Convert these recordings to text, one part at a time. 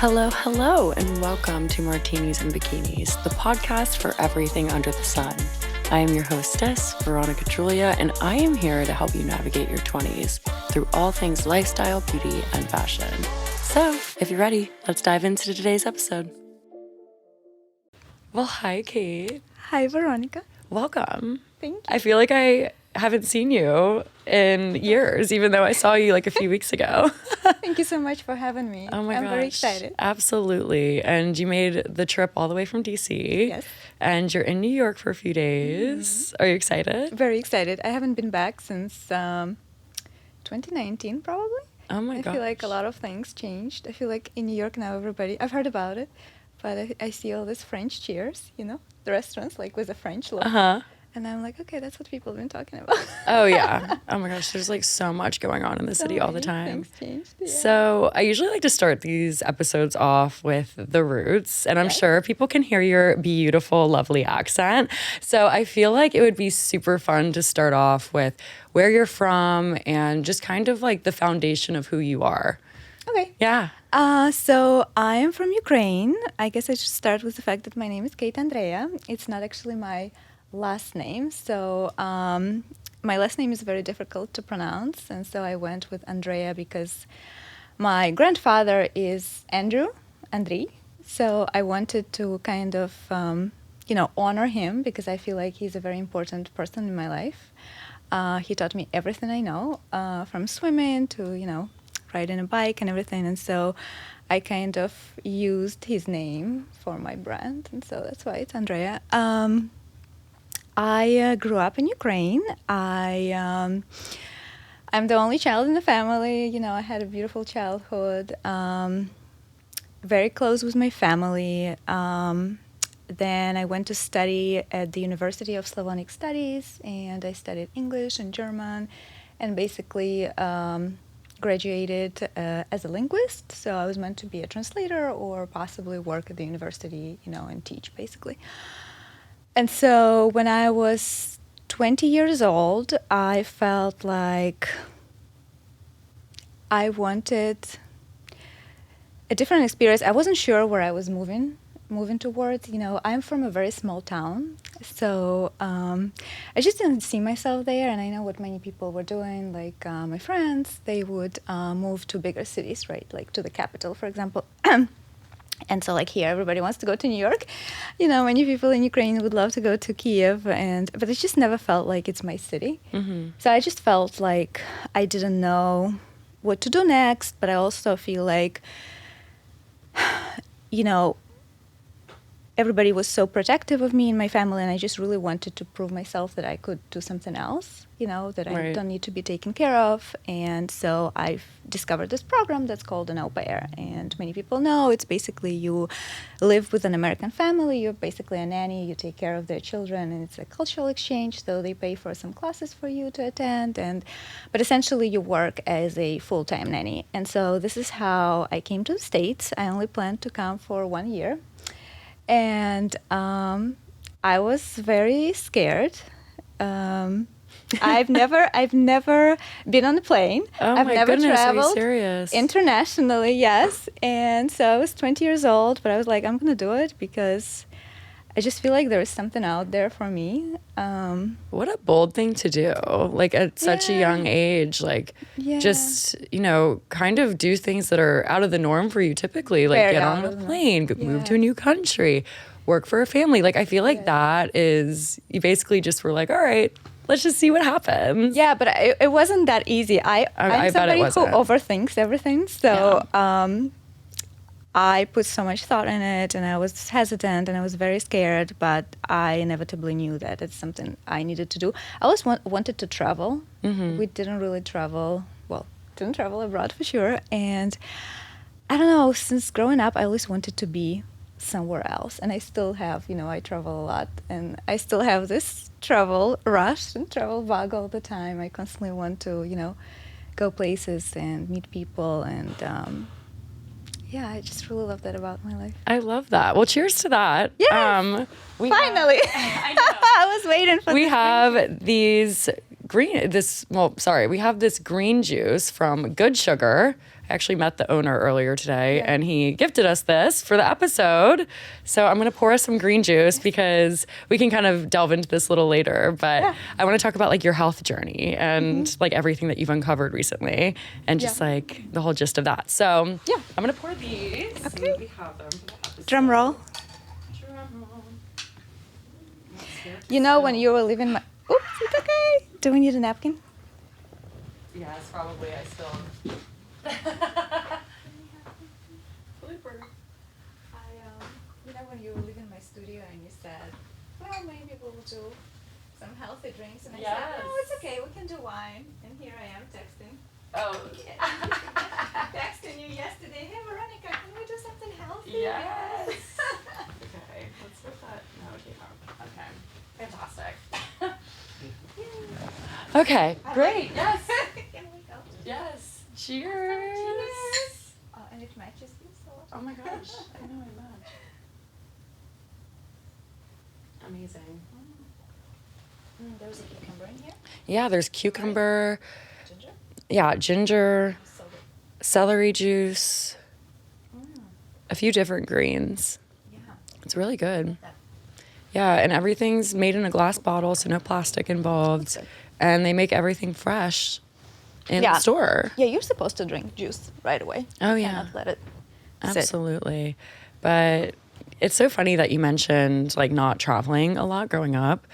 Hello, hello, and welcome to Martinis and Bikinis, the podcast for everything under the sun. I am your hostess, Veronica, Droulia, and I am here to help you navigate your 20s through all things lifestyle, beauty, and fashion. So, if you're ready, let's dive into today's episode. Well, hi, Kate. Hi, Veronica. Welcome. Thank you. I feel like I haven't seen you in years, even though I saw you like a few weeks ago. Thank you so much for having me. Oh my gosh. I'm very excited. Absolutely. And you made the trip all the way from DC. Yes. And you're in New York for a few days. Mm-hmm. Are you excited? Very excited. I haven't been back since 2019, probably. Oh my gosh. I feel like a lot of things changed. I feel like in New York now I've heard about it, but I see all these French cheers, the restaurants like with a French look. Uh-huh. And I'm like, okay, that's what people have been talking about. Oh, yeah. Oh, my gosh. There's like so much going on in the city all the time. Things changed, yeah. So I usually like to start these episodes off with the roots. And I'm sure people can hear your beautiful, lovely accent. So I feel like it would be super fun to start off with where you're from and just kind of like the foundation of who you are. Okay. Yeah. So I am from Ukraine. I guess I should start with the fact that my name is Kate Andreya. It's not actually my last name. So my last name is very difficult to pronounce. And so I went with Andreya because my grandfather is Andriy. So I wanted to kind of, honor him because I feel like he's a very important person in my life. He taught me everything I know, from swimming to, riding a bike and everything. And so I kind of used his name for my brand. And so that's why it's Andreya. I grew up in Ukraine. I'm the only child in the family. I had a beautiful childhood, very close with my family. Then I went to study at the University of Slavonic Studies, and I studied English and German, and basically graduated as a linguist. So I was meant to be a translator or possibly work at the university, and teach, basically. And so when I was 20 years old, I felt like I wanted a different experience. I wasn't sure where I was moving towards. I'm from a very small town, so I just didn't see myself there. And I know what many people were doing, like my friends, they would move to bigger cities, right? Like to the capital, for example. And so like here, everybody wants to go to New York. Many people in Ukraine would love to go to Kiev, but it just never felt like it's my city. Mm-hmm. So I just felt like I didn't know what to do next, but I also feel like, everybody was so protective of me and my family, and I just really wanted to prove myself that I could do something else, that I don't need to be taken care of. And so I've discovered this program that's called an au pair. And many people know it's basically you live with an American family, you're basically a nanny, you take care of their children, and it's a cultural exchange, so they pay for some classes for you to attend, but essentially you work as a full-time nanny. And so this is how I came to the States. I only planned to come for 1 year. And I was very scared. I've never been on a plane. Oh, I've my never goodness, traveled are you serious? Internationally, yes. And so I was 20 years old, but I was like, I'm going to do it because I just feel like there is something out there for me. What a bold thing to do, like at such a young age, just, kind of do things that are out of the norm for you typically, like get on a plane, move to a new country, work for a family. Like, I feel like that is, you basically just were like, all right, let's just see what happens. Yeah, but it wasn't that easy. I'm somebody who overthinks everything. So I put so much thought in it, and I was hesitant, and I was very scared, but I inevitably knew that it's something I needed to do. I always wanted to travel. Mm-hmm. We didn't really travel, didn't travel abroad for sure. And I don't know, since growing up, I always wanted to be somewhere else. And I still have, I travel a lot, and I still have this travel rush and travel bug all the time. I constantly want to, go places and meet people, and I just really love that about my life. I love that. Well, cheers to that. Yes. Finally. I know. I was waiting for We have these we have this green juice from Good Sugar. I actually met the owner earlier today, and he gifted us this for the episode. So I'm going to pour us some green juice because we can kind of delve into this a little later. But I want to talk about like your health journey and like everything that you've uncovered recently and just like the whole gist of that. So I'm going to pour these. Okay. We have them for the episode. Drum roll. You know, when you were leaving my... Oops, it's okay. Do we need a napkin? Yes, probably. I still... Blooper. You know, when you were leaving my studio and you said, well, maybe we'll do some healthy drinks. And I said, no, it's okay. We can do wine. And here I am texting. Oh. Texting you yesterday. Hey, Veronica, can we do something healthy? Yes. Okay, let's put that. No, okay. Fantastic. Okay, great. Yes. Can we go? Yes. Cheers. Cheers. Oh, and it matches you so. Oh my gosh. I know I match. Amazing. There's a cucumber in here. Yeah, there's cucumber. Ginger. Yeah, ginger. Celery juice. A few different greens. Yeah. It's really good. Yeah, and everything's made in a glass bottle, so no plastic involved. And they make everything fresh in the store. Yeah, you're supposed to drink juice right away. Oh, you yeah. cannot let it sit. Absolutely. But it's so funny that you mentioned like not traveling a lot growing up.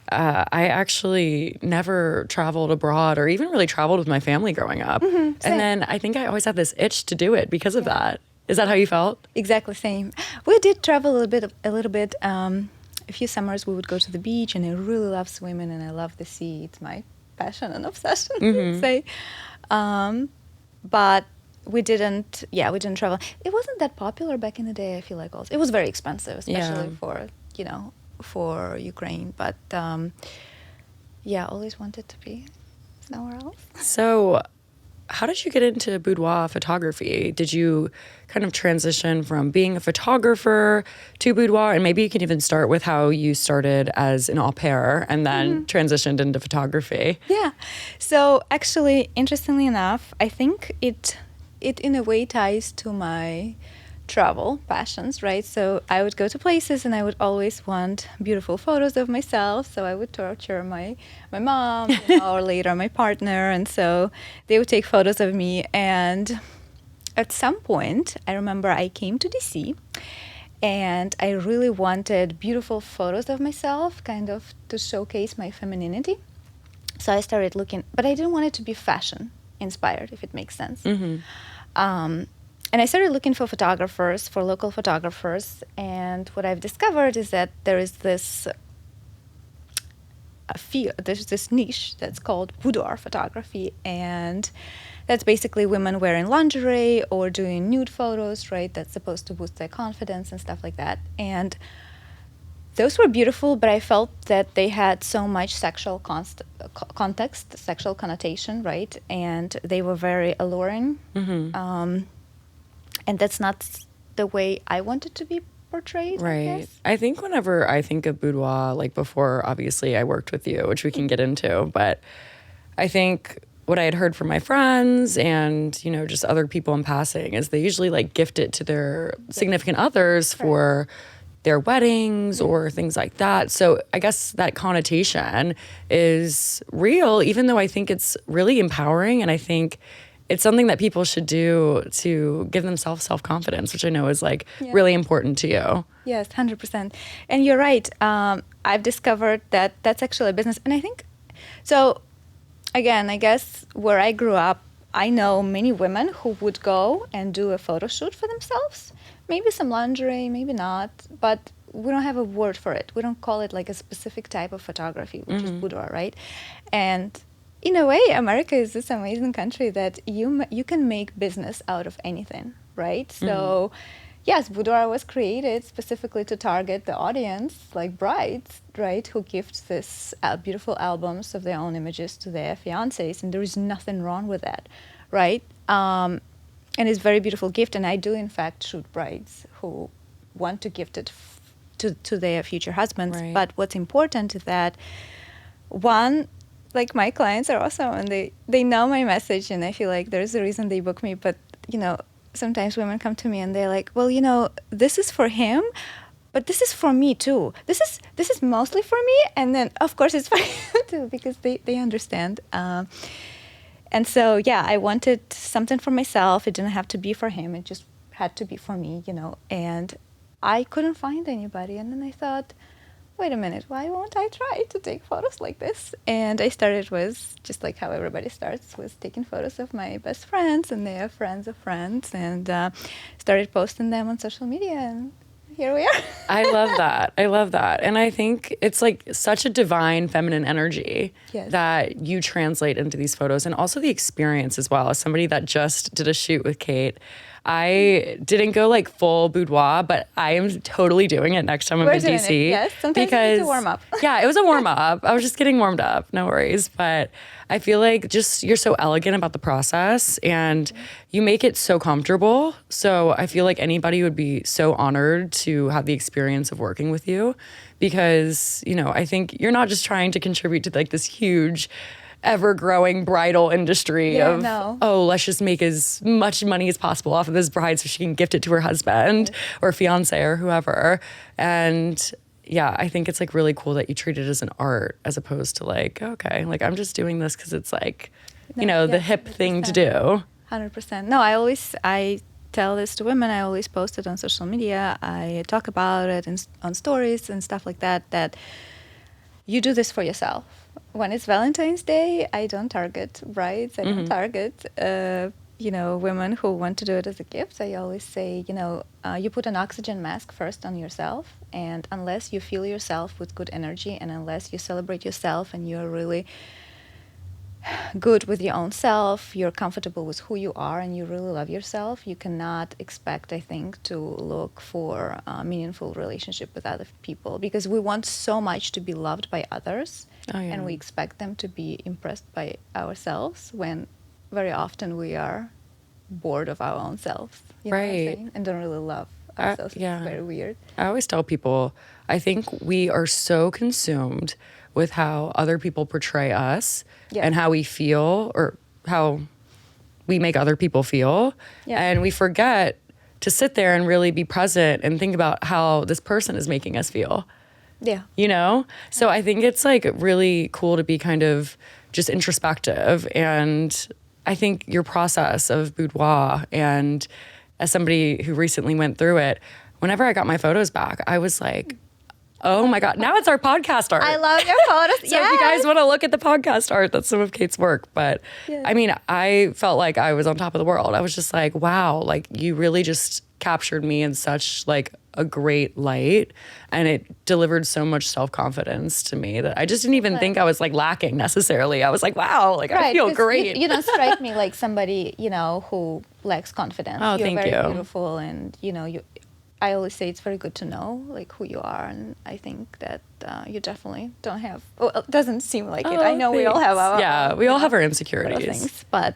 I actually never traveled abroad or even really traveled with my family growing up. And then I think I always had this itch to do it because of that. Is that how you felt? Exactly same. We did travel a little bit. A few summers we would go to the beach, and I really love swimming and I love the sea. It's my passion and obsession, I would say. But we didn't travel. It wasn't that popular back in the day, I feel like also. It was very expensive, especially for Ukraine. But always wanted to be somewhere else. So how did you get into boudoir photography? Did you kind of transition from being a photographer to boudoir? And maybe you can even start with how you started as an au pair and then transitioned into photography. Yeah. So actually, interestingly enough, I think it in a way ties to my travel passions, right? So I would go to places and I would always want beautiful photos of myself. So I would torture my mom or later my partner. And so they would take photos of me. And at some point, I remember I came to DC and I really wanted beautiful photos of myself, kind of to showcase my femininity. So I started looking, but I didn't want it to be fashion inspired, if it makes sense. And I started looking for photographers, for local photographers, and what I've discovered is that there is there's this niche that's called boudoir photography, and that's basically women wearing lingerie or doing nude photos, right? That's supposed to boost their confidence and stuff like that. And those were beautiful, but I felt that they had so much sexual context, sexual connotation, right? And they were very alluring. And that's not the way I wanted to be portrayed, right. I guess. I think whenever I think of boudoir, like before, obviously, I worked with you, which we can get into, but I think what I had heard from my friends and, just other people in passing is they usually like gift it to their significant others for their weddings or things like that. So I guess that connotation is real, even though I think it's really empowering. And I think it's something that people should do to give themselves self-confidence, which I know is like really important to you. Yes, 100%. And you're right. I've discovered that that's actually a business. And I think, so again, I guess where I grew up, I know many women who would go and do a photo shoot for themselves. Maybe some lingerie, maybe not, but we don't have a word for it. We don't call it like a specific type of photography, which is boudoir, right? And in a way, America is this amazing country that you can make business out of anything, right? So, yes, boudoir was created specifically to target the audience, like brides, right, who gift this beautiful albums of their own images to their fiancés, and there is nothing wrong with that, right? And it's a very beautiful gift, and I do, in fact, shoot brides who want to gift it to their future husbands. Right. But what's important is that, one, like my clients are awesome, and they know my message, and I feel like there's a reason they book me. But sometimes women come to me and they're like, well, this is for him, but this is for me too. This is mostly for me, and then of course it's for you too, because they understand. And so I wanted something for myself. It didn't have to be for him. It just had to be for me, And I couldn't find anybody, and then I thought, wait a minute, why won't I try to take photos like this? And I started with, just like how everybody starts, with taking photos of my best friends and their friends of friends, and started posting them on social media, and here we are. I love that. And I think it's like such a divine feminine energy that you translate into these photos, and also the experience as well. As somebody that just did a shoot with Kate, I didn't go like full boudoir, but I am totally doing it next time I'm in DC. Yes, sometimes you need to warm up. Yeah, it was a warm up. I was just getting warmed up, no worries. But I feel like just you're so elegant about the process, and you make it so comfortable. So I feel like anybody would be so honored to have the experience of working with you, because, I think you're not just trying to contribute to like this huge ever-growing bridal industry let's just make as much money as possible off of this bride so she can gift it to her husband or fiance or whoever. And I think it's like really cool that you treat it as an art, as opposed to like, okay, like I'm just doing this because it's like, the hip 100%. Thing to do. 100%. No, I tell this to women. I always post it on social media. I talk about it on stories and stuff like that you do this for yourself. When it's Valentine's Day, I don't target brides. I don't target, women who want to do it as a gift. I always say, you put an oxygen mask first on yourself. And unless you feel yourself with good energy, and unless you celebrate yourself and you're really good with your own self, you're comfortable with who you are, and you really love yourself, you cannot expect, I think, to look for a meaningful relationship with other people, because we want so much to be loved by others, and we expect them to be impressed by ourselves, when very often we are bored of our own selves, you know what I'm saying? And don't really love ourselves. It's very weird. I always tell people, I think we are so consumed with how other people portray us and how we feel, or how we make other people feel. And we forget to sit there and really be present and think about how this person is making us feel. So I think it's like really cool to be kind of just introspective. And I think your process of boudoir, and as somebody who recently went through it, whenever I got my photos back, I was like, oh my God, now it's our podcast art. I love your photos. So if you guys want to look at the podcast art, that's some of Kate's work. But I mean, I felt like I was on top of the world. I was just like, wow, like you really just captured me in such like a great light. And it delivered so much self-confidence to me that I just didn't even think I was like lacking necessarily. I was like, wow, like I feel great. You don't strike me like somebody, who lacks confidence. Oh, You're thank very you. beautiful, and I always say it's very good to know like who you are, and I think that you definitely don't have. Well, it doesn't seem like it. I know we all have our we all have our insecurities, things, but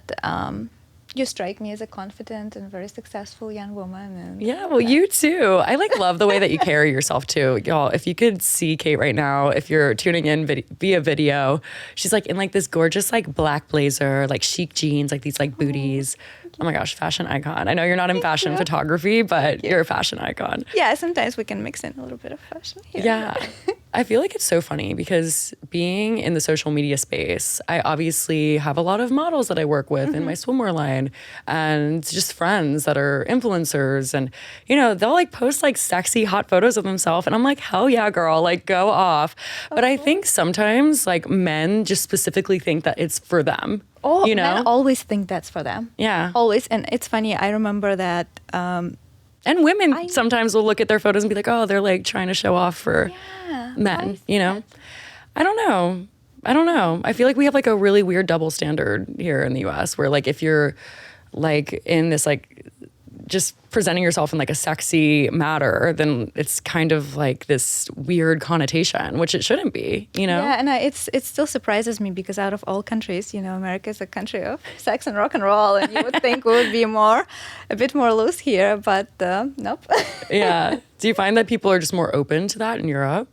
you strike me as a confident and very successful young woman. And you too. I like love the way that you carry yourself too, y'all. If you could see Kate right now, if you're tuning in via video, she's like in like this gorgeous like black blazer, like chic jeans, like these like booties. Oh my gosh, fashion icon. I know you're not in fashion photography, but you're a fashion icon. Yeah, sometimes we can mix in a little bit of fashion here. Yeah. I feel like it's so funny because being in the social media space, I obviously have a lot of models that I work with in my swimwear line, and just friends that are influencers, and they'll like post like sexy hot photos of themselves, and I'm like, hell yeah, girl, like go off. But I think sometimes like men just specifically think that it's for them. Men always think that's for them. Yeah. Always. And it's funny, I remember that and women sometimes will look at their photos and be like, oh, they're like trying to show off for men, I don't know. I feel like we have like a really weird double standard here in the US, where like if you're like in this like just presenting yourself in like a sexy manner, then it's kind of like this weird connotation, which it shouldn't be, Yeah, and it still surprises me, because out of all countries, America is a country of sex and rock and roll, and you would think we would be a bit more loose here, but nope. Yeah. Do you find that people are just more open to that in Europe?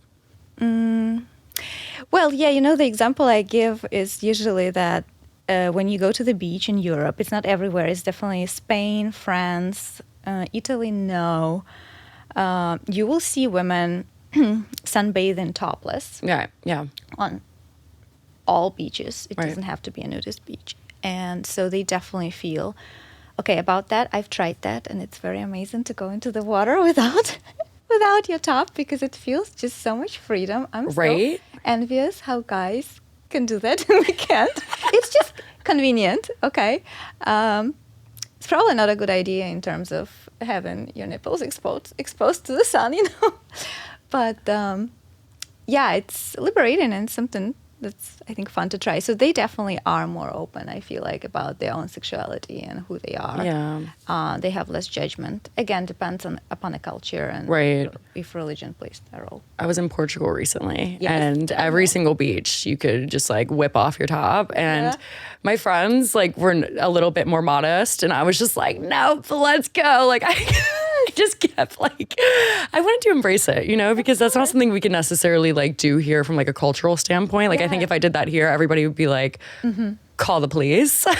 Well, yeah, the example I give is usually that when you go to the beach in Europe, it's not everywhere. It's definitely Spain, France, Italy, no. You will see women sunbathing topless. Yeah. On all beaches. It doesn't have to be a nudist beach. And so they definitely feel, okay, about that, I've tried that, and it's very amazing to go into the water without your top, because it feels just so much freedom. I'm so envious how guys can do that and we can't. It's just convenient, okay? It's probably not a good idea in terms of having your nipples exposed to the sun, But yeah, it's liberating and something that's, I think, fun to try. So they definitely are more open, I feel like, about their own sexuality and who they are. Yeah. They have less judgment. Again, depends upon the culture and if religion plays a role. I was in Portugal recently, and every single beach you could just like whip off your top. And my friends were a little bit more modest, and I was just like, nope, let's go. Like I just kept I wanted to embrace it, because that's not something we can necessarily do here from a cultural standpoint. I think if I did that here, everybody would be like, call the police. But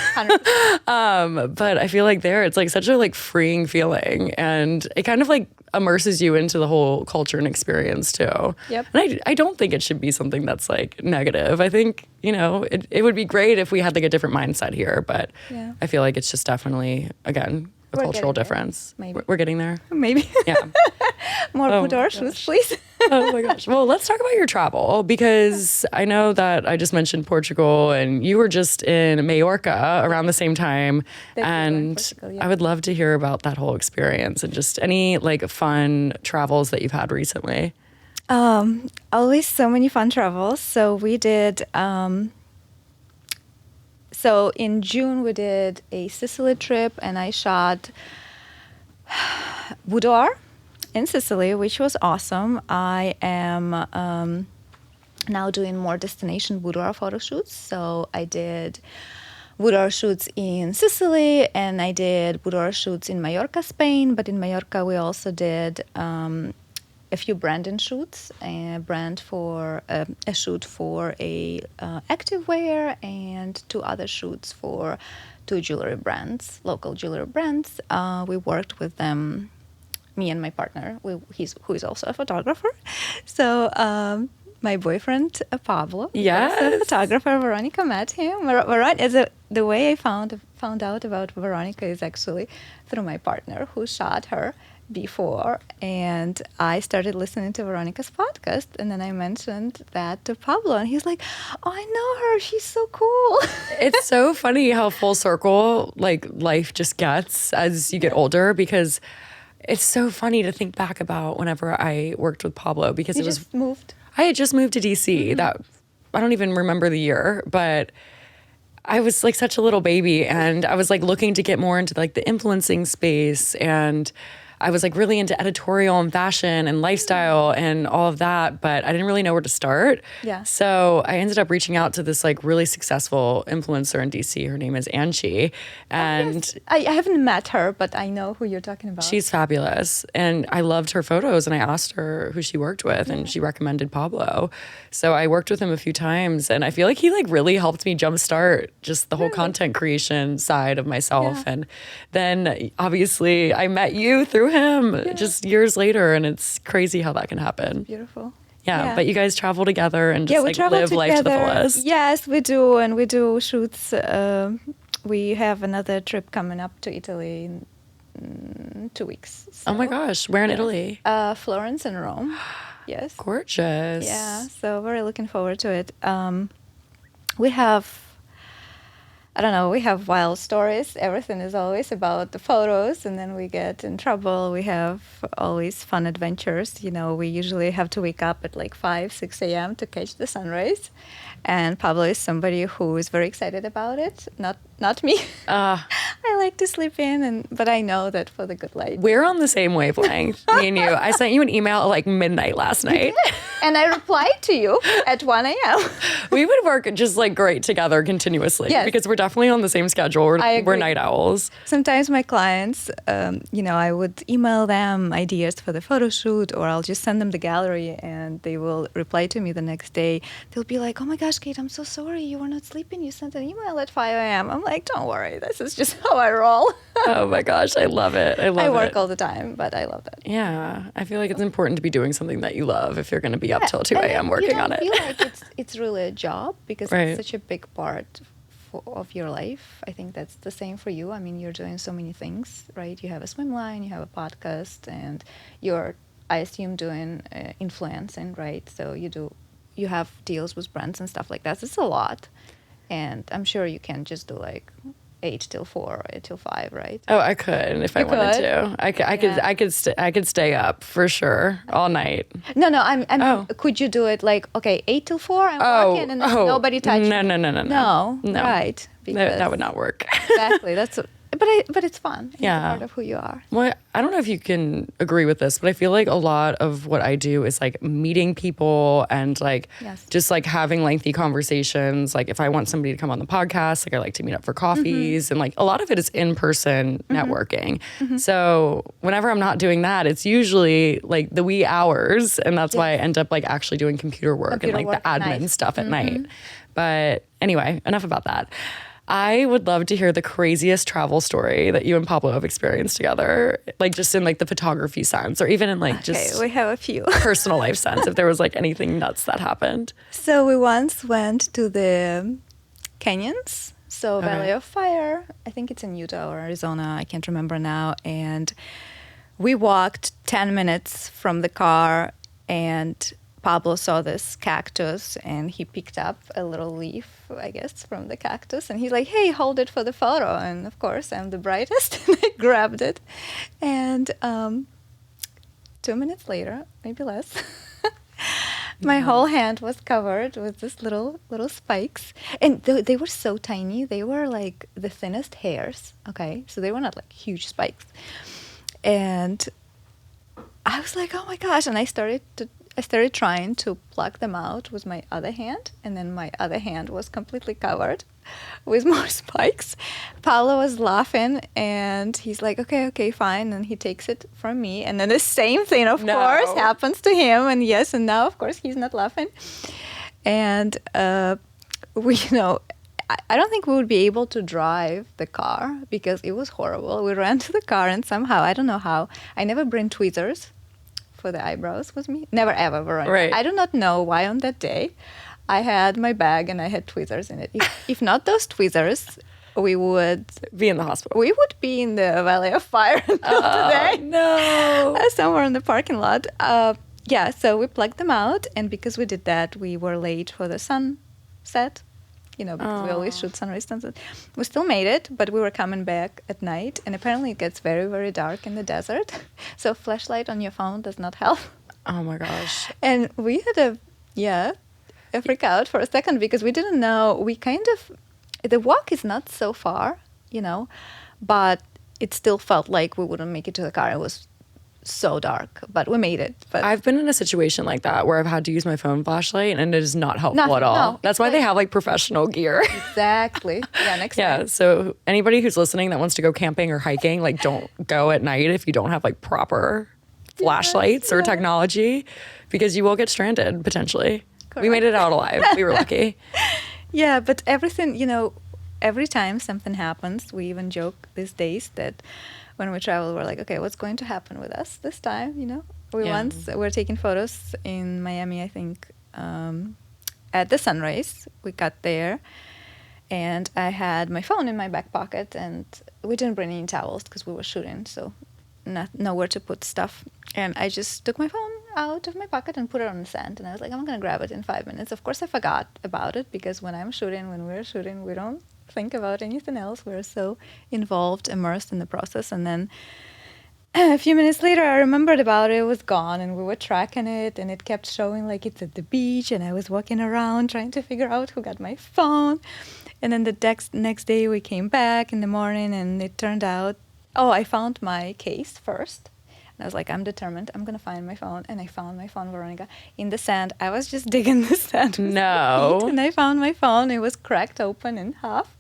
I feel like there it's such a freeing feeling, and it kind of immerses you into the whole culture and experience too. Yep. And I don't think it should be something that's negative. I think, it would be great if we had a different mindset here, but I feel like it's just definitely, again, a cultural difference. Maybe. We're getting there. Maybe. Yeah. More boudoir shoes, please. Oh my gosh. Well, let's talk about your travel, because I know that I just mentioned Portugal, and you were just in Majorca around the same time. And Portugal, I would love to hear about that whole experience and just any fun travels that you've had recently. Always so many fun travels. So we did, so in June we did a Sicily trip, and I shot Boudoir in Sicily, which was awesome. I am now doing more destination boudoir photo shoots. So I did boudoir shoots in Sicily, and I did boudoir shoots in Majorca, Spain. But in Majorca, we also did a few branding shoots, a shoot for a activewear, and 2 other shoots for 2 jewelry brands, local jewelry brands. We worked with them, me and my partner, who is also a photographer. So my boyfriend, Pablo, is also a photographer. Veronica met him. The way I found out about Veronica is actually through my partner, who shot her before, and I started listening to Veronica's podcast, and then I mentioned that to Pablo, and he's like, oh, I know her, she's so cool. It's so funny how full circle life just gets as you get older, because it's so funny to think back about whenever I worked with Pablo, because I had just moved to DC. That I don't even remember the year, but I was such a little baby, and I was looking to get more into the influencing space, and I was really into editorial and fashion and lifestyle and all of that, but I didn't really know where to start. Yeah. So I ended up reaching out to this really successful influencer in DC. Her name is Anchi. And yes. I haven't met her, but I know who you're talking about. She's fabulous. And I loved her photos, and I asked her who she worked with, and she recommended Pablo. So I worked with him a few times, and I feel like he really helped me jumpstart just the whole content creation side of myself. Yeah. And then obviously I met you through him just years later, and it's crazy how that can happen. Beautiful. Yeah, but you guys travel together and just live life to the fullest. Yes, we do, and we do shoots. We have another trip coming up to Italy in 2 weeks. So. Oh my gosh, where in Italy? Florence and Rome. Yes. Gorgeous. Yeah, so very looking forward to it. We have wild stories. Everything is always about the photos, and then we get in trouble. We have always fun adventures. We usually have to wake up at 5, 6 a.m. to catch the sunrise. And Pablo is somebody who is very excited about it. Not me. I like to sleep in, but I know that for the good light. We're on the same wavelength, me and you. I sent you an email at midnight last night. And I replied to you at 1 a.m. We would work just like great together continuously because we're definitely on the same schedule. We're night owls. Sometimes my clients, I would email them ideas for the photo shoot, or I'll just send them the gallery and they will reply to me the next day. They'll be like, oh my gosh, Kate, I'm so sorry. You were not sleeping. You sent an email at 5 a.m. I'm like, don't worry. This is just how I roll. Oh my gosh, I love it. I work all the time, but I love that. Yeah, I feel like it's important to be doing something that you love if you're going to be up till 2 a.m. working on it. You don't feel like it's really a job because it's such a big part of your life. I think that's the same for you. I mean, you're doing so many things, right? You have a swim line, you have a podcast, and you're, I assume, doing influencing, right? So you have deals with brands and stuff like that. It's a lot. And I'm sure you can't just do like 8 till 4 or 8 till 5, right? Oh, I could if I wanted to. I could stay up for sure all night. No. Could you do it like 8 till 4? I'm working and then nobody touches. No. Right? That would not work. Exactly. That's what. But it's fun. It's part of who you are. Well, I don't know if you can agree with this, but I feel like a lot of what I do is like meeting people and like just like having lengthy conversations. Like if I want somebody to come on the podcast, like I like to meet up for coffees and like a lot of it is in-person networking. So whenever I'm not doing that, it's usually like the wee hours, and that's why I end up like actually doing computer work and like the admin stuff at night. But anyway, enough about that. I would love to hear the craziest travel story that you and Pablo have experienced together, like just in like the photography sense, or even in like just we have a few personal life sense, if there was like anything nuts that happened. So we once went to the canyons, Valley of Fire. I think it's in Utah or Arizona. I can't remember now. And we walked 10 minutes from the car, and Pablo saw this cactus and he picked up a little leaf, I guess, from the cactus. And he's like, hey, hold it for the photo. And of course, I'm the brightest. And I grabbed it. And 2 minutes later, maybe less, my whole hand was covered with this little spikes. And they were so tiny. They were like the thinnest hairs. Okay. So they were not like huge spikes. And I was like, oh my gosh. And I started trying to pluck them out with my other hand, and then my other hand was completely covered with more spikes. Pablo was laughing, and he's like, okay, fine. And he takes it from me. And then the same thing, of course, happens to him. And now, of course, he's not laughing. And I don't think we would be able to drive the car because it was horrible. We ran to the car, and somehow, I don't know how, I never bring tweezers for the eyebrows with me. Never ever, Veronica. Right. I do not know why on that day I had my bag and I had tweezers in it. If not those tweezers, we would be in the hospital. We would be in the Valley of Fire until today. No. Somewhere in the parking lot. So we plugged them out, and because we did that, we were late for the sunset. Because we always shoot sunrise, sunset. We still made it, but we were coming back at night, and apparently it gets very, very dark in the desert. So flashlight on your phone does not help. Oh my gosh. And we had a freak out for a second because we didn't know. The walk is not so far, but it still felt like we wouldn't make it to the car. It was so dark, but we made it. But I've been in a situation like that where I've had to use my phone flashlight, and it is not helpful at all. No, that's why they have like professional gear. Exactly. Yeah, next time. So anybody who's listening that wants to go camping or hiking, like don't go at night if you don't have like proper flashlights or technology, because you will get stranded potentially. Correct. We made it out alive. We were lucky. Yeah, but everything, every time something happens, we even joke these days that when we travel, we're like, okay, what's going to happen with us this time? We were taking photos in Miami, I think, at the sunrise. We got there, and I had my phone in my back pocket, and we didn't bring any towels because we were shooting, so nowhere to put stuff. And I just took my phone out of my pocket and put it on the sand, and I was like, I'm going to grab it in 5 minutes. Of course, I forgot about it because when we're shooting, we don't think about anything else. We're so involved, immersed in the process. And then a few minutes later, I remembered about it. It was gone, and we were tracking it, and it kept showing like it's at the beach, and I was walking around trying to figure out who got my phone. And then the next day we came back in the morning, and it turned out, I found my case first. And I was like, I'm determined. I'm going to find my phone. And I found my phone, Veronica, in the sand. I was just digging the sand with my feet, and I found my phone. It was cracked open in half.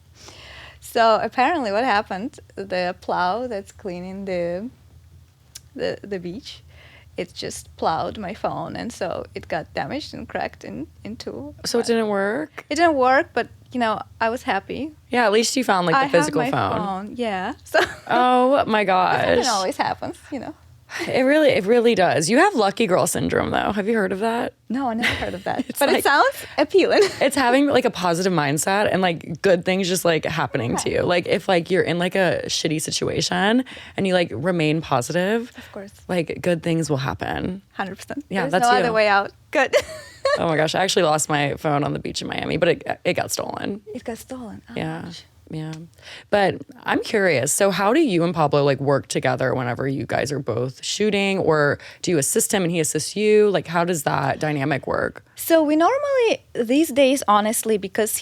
So apparently what happened, the plow that's cleaning the beach, it just plowed my phone, and so it got damaged and cracked in two. So it didn't work? It didn't work, but, I was happy. Yeah, at least you found, like, the physical phone. I have my phone, yeah. So oh, my gosh. It always happens, It really does. You have lucky girl syndrome, though. Have you heard of that? No, I never heard of that. But it sounds appealing. It's having, like, a positive mindset and, like, good things just, like, happening to you. Like, if, like, you're in, like, a shitty situation and you, like, remain positive, of course, like, good things will happen. 100%. Yeah, There's that's no you. other way out. Good. Oh my gosh, I actually lost my phone on the beach in Miami, but it got stolen. It got stolen. Oh, Yeah. gosh. Yeah. But I'm curious. So how do you and Pablo, like, work together whenever you guys are both shooting, or do you assist him and he assists you? Like, how does that dynamic work? So we normally, these days, honestly, because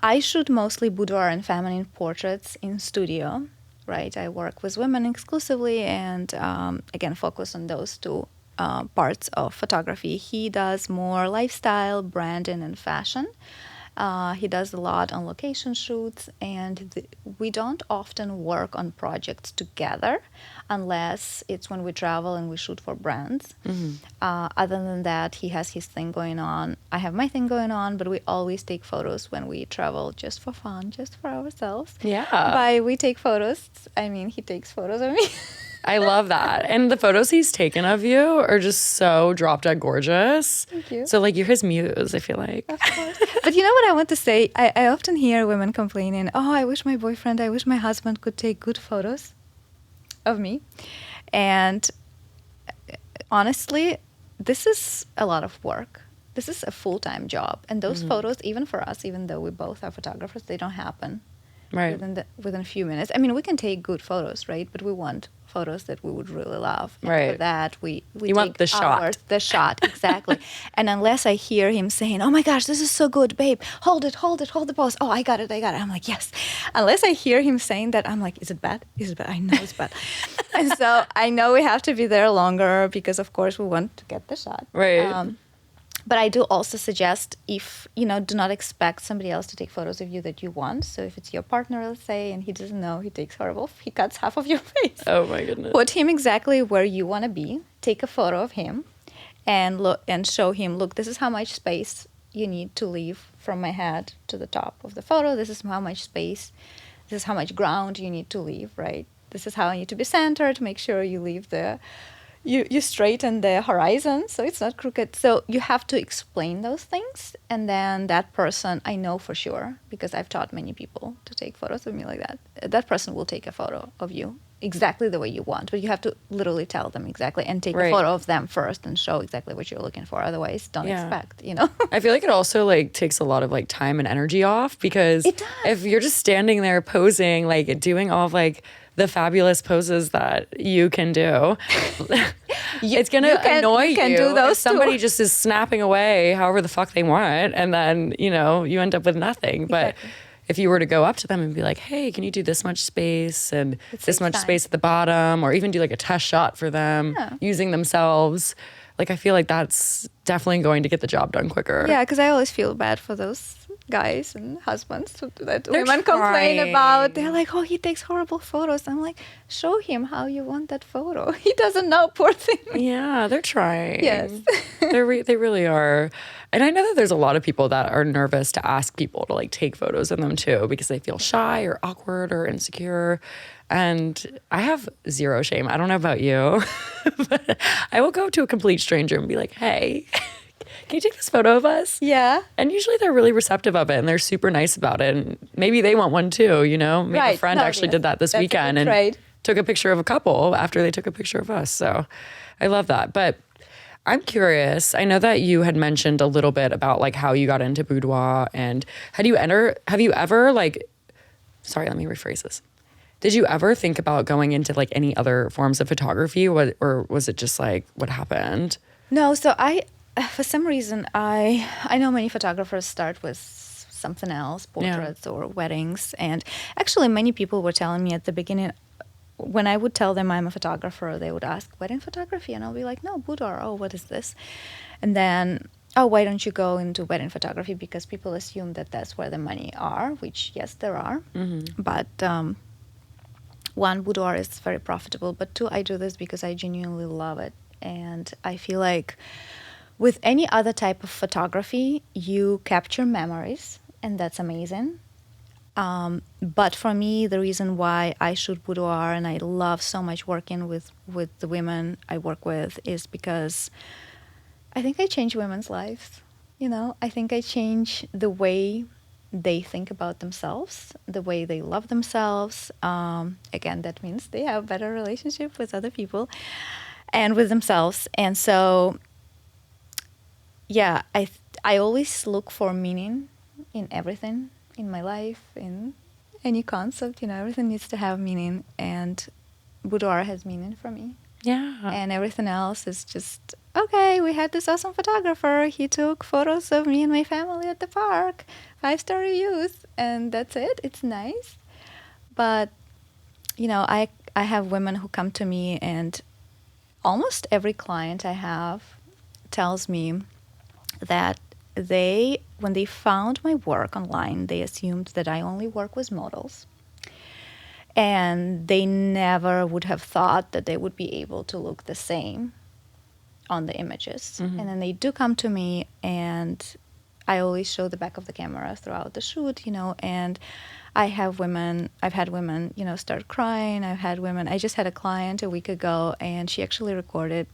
I shoot mostly boudoir and feminine portraits in studio, right? I work with women exclusively and, again, focus on those two parts of photography. He does more lifestyle, branding, and fashion. He does a lot on location shoots, and we don't often work on projects together unless it's when we travel and we shoot for brands. Mm-hmm. Other than that, he has his thing going on. I have my thing going on, but we always take photos when we travel just for fun, just for ourselves. Yeah. By we take photos, I mean he takes photos of me. I love that. And the photos he's taken of you are just so drop dead gorgeous. Thank you. So, like, you're his muse, I feel like. Of course. But you know what I want to say? I often hear women complaining, I wish my husband could take good photos of me. And honestly, this is a lot of work. This is a full-time job. And those photos, even for us, even though we both are photographers, they don't happen within a few minutes. I mean, we can take good photos, right? But we want photos that we would really love. And for that, we you want the shot. The shot, exactly. And unless I hear him saying, oh my gosh, this is so good, babe, hold the pose. Oh, I got it. I'm like, yes. Unless I hear him saying that, I'm like, is it bad? I know it's bad. And so I know we have to be there longer because, of course, we want to get the shot. Right. But I do also suggest if, do not expect somebody else to take photos of you that you want. So if it's your partner, let's say, and he doesn't know, he cuts half of your face. Oh my goodness. Put him exactly where you want to be. Take a photo of him and show him, look, this is how much space you need to leave from my head to the top of the photo. This is how much ground you need to leave, right? This is how I need to be centered. Make sure you leave you straighten the horizon so it's not crooked. So you have to explain those things, and then that person, I know for sure, because I've taught many people to take photos of me like that, that person will take a photo of you exactly the way you want, but you have to literally tell them exactly and take a photo of them first and show exactly what you're looking for. Otherwise, don't expect, I feel like it also, like, takes a lot of, like, time and energy off, because if you're just standing there posing, like, doing all of, like, the fabulous poses that you can do, it's going to annoy you. Do those if somebody just is snapping away however the fuck they want, and then, you end up with nothing. But if you were to go up to them and be like, hey, can you do this much space and this much space at the bottom, or even do, like, a test shot for them using themselves, like, I feel like that's definitely going to get the job done quicker. Yeah, because I always feel bad for those guys and husbands that women complain about. They're like, he takes horrible photos. I'm like, show him how you want that photo. He doesn't know, poor thing. Yeah, they're trying. Yes. They really are. And I know that there's a lot of people that are nervous to ask people to, like, take photos of them too, because they feel shy or awkward or insecure. And I have zero shame. I don't know about you, but I will go to a complete stranger and be like, hey, can you take this photo of us? Yeah. And usually they're really receptive of it, and they're super nice about it. And maybe they want one too, Maybe a friend actually did that this weekend and took a picture of a couple after they took a picture of us. So I love that. But I'm curious. I know that you had mentioned a little bit about, like, how you got into boudoir, and have you ever, like, sorry, let me rephrase this. Did you ever think about going into, like, any other forms of photography, or was it just, like, what happened? No, so for some reason, I know many photographers start with something else, portraits or weddings. And actually, many people were telling me at the beginning, when I would tell them I'm a photographer, they would ask, wedding photography? And I'll be like, no, boudoir. Oh, what is this? And then, oh, why don't you go into wedding photography? Because people assume that that's where the money are, which, yes, there are. Mm-hmm. But one, boudoir is very profitable. But two, I do this because I genuinely love it. And I feel like with any other type of photography, you capture memories, and that's amazing. But for me, the reason why I shoot boudoir and I love so much working with the women I work with is because I think I change women's lives. You know, I think I change the way they think about themselves, the way they love themselves. Again, that means they have a better relationship with other people and with themselves. And so, yeah, I always look for meaning in everything in my life, in any concept. You know, everything needs to have meaning, and boudoir has meaning for me. Yeah. And everything else is just, okay, we had this awesome photographer. He took photos of me and my family at the park, 5-star reviews, and that's it. It's nice. But, you know, I have women who come to me, and almost every client I have tells me that when they found my work online, they assumed that I only work with models. And they never would have thought that they would be able to look the same on the images. Mm-hmm. And then they do come to me, and I always show the back of the camera throughout the shoot, you know, and I've had women, you know, start crying. I just had a client a week ago, and she actually recorded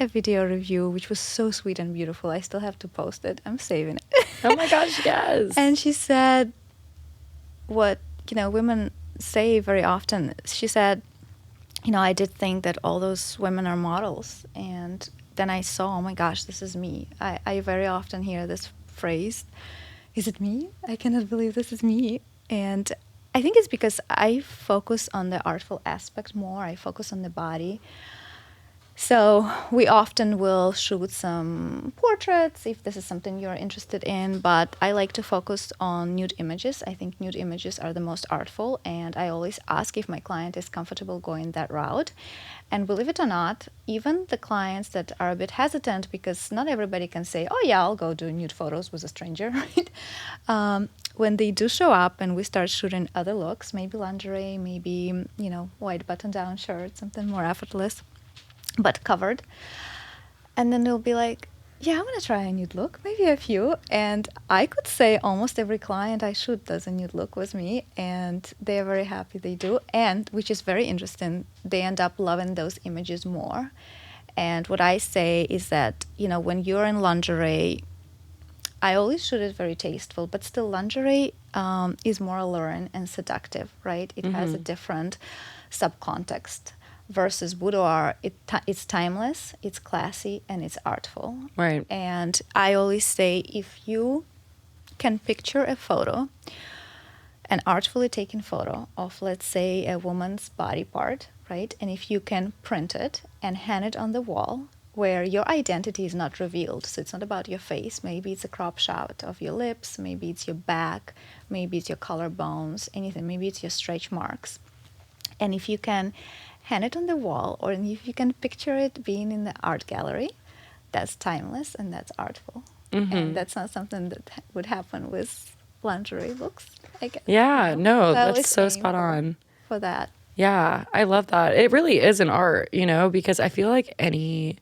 a video review, which was so sweet and beautiful. I still have to post it. I'm saving it. Oh my gosh, yes. And she said what, you know, women say very often. She said, you know, I did think that all those women are models. And then I saw, oh my gosh, this is me. I very often hear this phrase, is it me? I cannot believe this is me. And I think it's because I focus on the artful aspect more. I focus on the body. So we often will shoot some portraits if this is something you're interested in, but I like to focus on nude images. I think nude images are the most artful, and I always ask if my client is comfortable going that route. And believe it or not, even the clients that are a bit hesitant, because not everybody can say, oh yeah, I'll go do nude photos with a stranger, right? When they do show up and we start shooting other looks, maybe lingerie, maybe, you know, white button-down shirt, something more effortless, but covered. And then they'll be like, yeah, I'm going to try a nude look, maybe a few. And I could say almost every client I shoot does a nude look with me, and they're very happy they do. And, which is very interesting, they end up loving those images more. And what I say is that, you know, when you're in lingerie, I always shoot it very tasteful, but still lingerie is more alluring and seductive, right? It has a different subcontext. Versus boudoir, it's timeless, it's classy, and it's artful. Right. And I always say, if you can picture a photo, an artfully taken photo of, let's say, a woman's body part, right? And if you can print it and hang it on the wall where your identity is not revealed, so it's not about your face, maybe it's a crop shot of your lips, maybe it's your back, maybe it's your collarbones, anything, maybe it's your stretch marks. And if you can hang it on the wall, or if you can picture it being in the art gallery, that's timeless and that's artful. Mm-hmm. And that's not something that would happen with lingerie looks, I guess. Yeah, you know? no, that's so spot on. For that. Yeah, I love that. It really is an art, you know, because I feel like any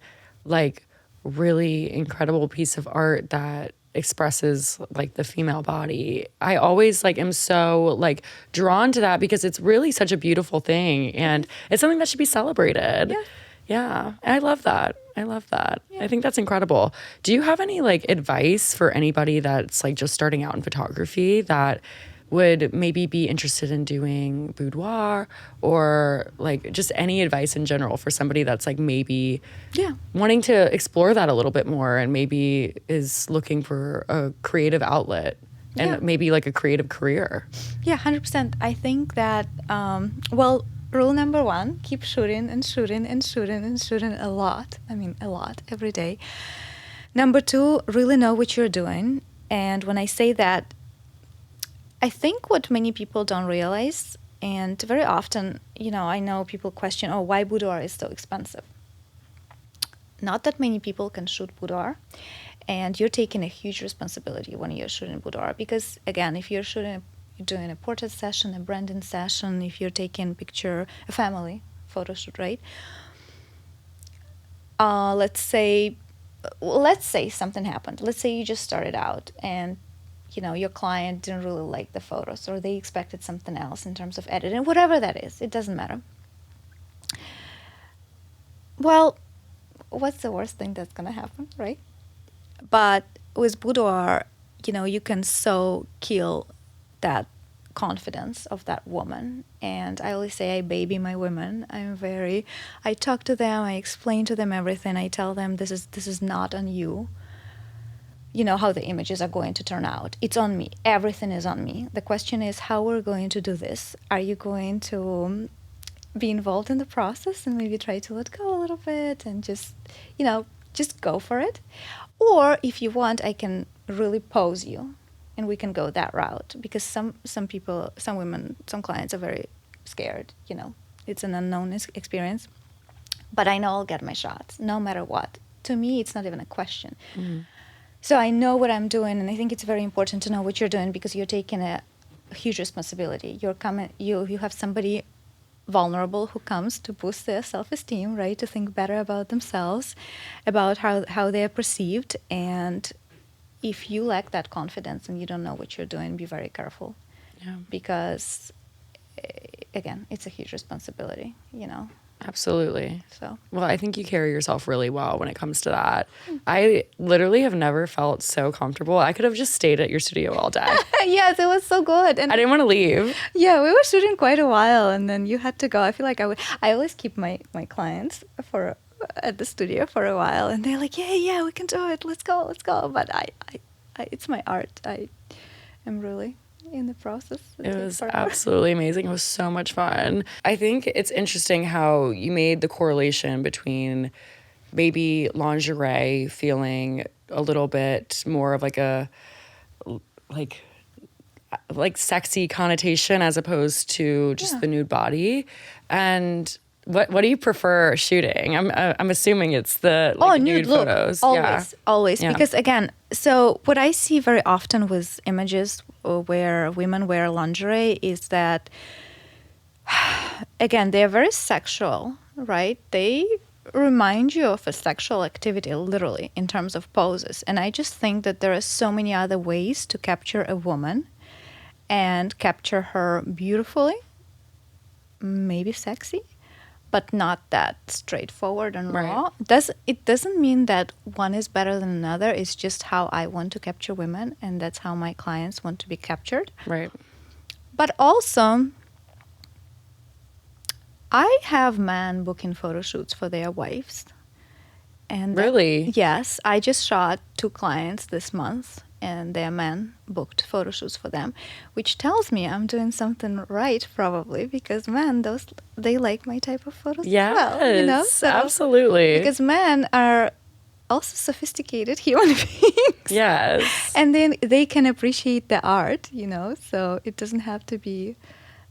like really incredible piece of art that expresses like the female body, I always like am so like drawn to that, because it's really such a beautiful thing, and it's something that should be celebrated. Yeah. And I love that. I think that's incredible. Do you have any like advice for anybody that's like just starting out in photography that would maybe be interested in doing boudoir, or like just any advice in general for somebody that's like maybe wanting to explore that a little bit more, and maybe is looking for a creative outlet and maybe like a creative career? Yeah, 100%. I think that, well, rule number one, keep shooting and shooting and shooting and shooting a lot. I mean, a lot every day. Number two, really know what you're doing. And when I say that, I think what many people don't realize And very often, I know people question, oh, why boudoir is so expensive. Not that many people can shoot boudoir, and you're taking a huge responsibility when you're shooting boudoir, because again, if you're doing a portrait session, a branding session, if you're taking a family photo shoot, right? Let's say something happened. Let's say you just started out and your client didn't really like the photos, or they expected something else in terms of editing, whatever that is, it doesn't matter. Well, what's the worst thing that's going to happen, right? But with boudoir, you can so kill that confidence of that woman. And I always say I baby my women. I talk to them, I explain to them everything. I tell them this is not on you. How the images are going to turn out. It's on me. Everything is on me. The question is how we're going to do this. Are you going to be involved in the process and maybe try to let go a little bit and just go for it? Or if you want, I can really pose you and we can go that route, because some people, some women, some clients are very scared. It's an unknown experience. But I know I'll get my shots no matter what. To me, it's not even a question. Mm-hmm. So I know what I'm doing, and I think it's very important to know what you're doing, because you're taking a huge responsibility. You have somebody vulnerable who comes to boost their self-esteem, right? To think better about themselves, about how they are perceived. And if you lack that confidence and you don't know what you're doing, be very careful. Yeah. Because, again, it's a huge responsibility, Absolutely. So. Well, I think you carry yourself really well when it comes to that. I literally have never felt so comfortable. I could have just stayed at your studio all day. Yes, it was so good. And I didn't want to leave. Yeah, we were shooting quite a while, and then you had to go. I feel like I always keep my clients at the studio for a while, and they're like, yeah, we can do it. Let's go. But I it's my art. I am really in the process. It was absolutely amazing. It was so much fun. I think it's interesting how you made the correlation between maybe lingerie feeling a little bit more of like a sexy connotation as opposed to just the nude body. And what do you prefer shooting? I'm assuming it's the nude photos. Always. Yeah. Because again, so what I see very often with images where women wear lingerie is that, again, they're very sexual, right? They remind you of a sexual activity, literally, in terms of poses. And I just think that there are so many other ways to capture a woman and capture her beautifully, maybe sexy, but not that straightforward and raw. It doesn't mean that one is better than another. It's just how I want to capture women, and that's how my clients want to be captured. Right. But also, I have men booking photo shoots for their wives. And really? Yes. I just shot 2 clients this month, and their men booked photo shoots for them, which tells me I'm doing something right, probably, because men, they like my type of photos as well. So, absolutely. Because men are also sophisticated human beings. Yes. And then they can appreciate the art, so it doesn't have to be